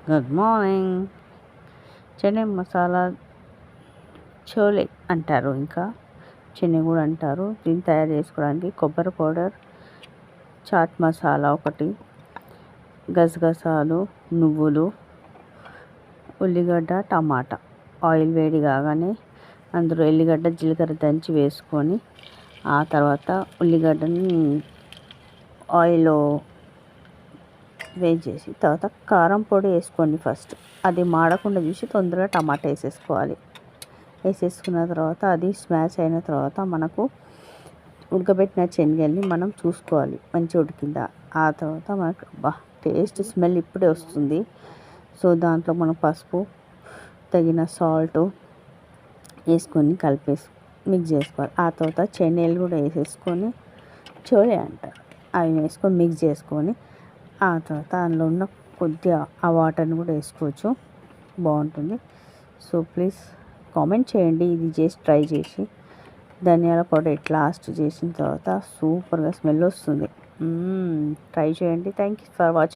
Good morning. Chennai masala chole అంటారు, ఇంకా చెన్నై కూడా అంటారు. దీన్ని తయారు చేసుకోవడానికి కొబ్బరి పౌడర్, చాట్ మసాలా ఒకటి, గసగసాలు, నువ్వులు, ఉల్లిగడ్డ, టమాటా. ఆయిల్ వేడి కాగానే అందులో ఎల్లిగడ్డ, జీలకర్ర దంచి వేసుకొని ఆ తర్వాత ఉల్లిగడ్డని ఆయిల్లో వేయించేసి తర్వాత కారం పొడి వేసుకోండి. ఫస్ట్ అది మాడకుండా చూసి తొందరగా టమాటా వేసేసుకోవాలి. వేసేసుకున్న తర్వాత అది స్మాష్ అయిన తర్వాత మనకు ఉడకబెట్టిన శనగల్ని మనం చూసుకోవాలి మంచిగా ఉడికిందా. ఆ తర్వాత మనకు టేస్ట్ స్మెల్ ఇప్పుడే వస్తుంది. సో దాంట్లో మనం పసుపు, తగిన సాల్ట్ వేసుకొని మిక్స్ చేసుకోవాలి. ఆ తర్వాత శనగలు కూడా వేసేసుకొని చోలే అంటారు, అవి వేసుకొని మిక్స్ చేసుకొని ఆ తర్వాత అందులో ఉన్న కొద్దిగా ఆ వాటర్ని కూడా వేసుకోవచ్చు, బాగుంటుంది. సో ప్లీజ్ కామెంట్ చేయండి, ఇది చేసి ట్రై చేసి. ధనియాల పౌడర్ లాస్ట్ చేసిన తర్వాత సూపర్గా స్మెల్ వస్తుంది. ట్రై చేయండి. Thank you for watching.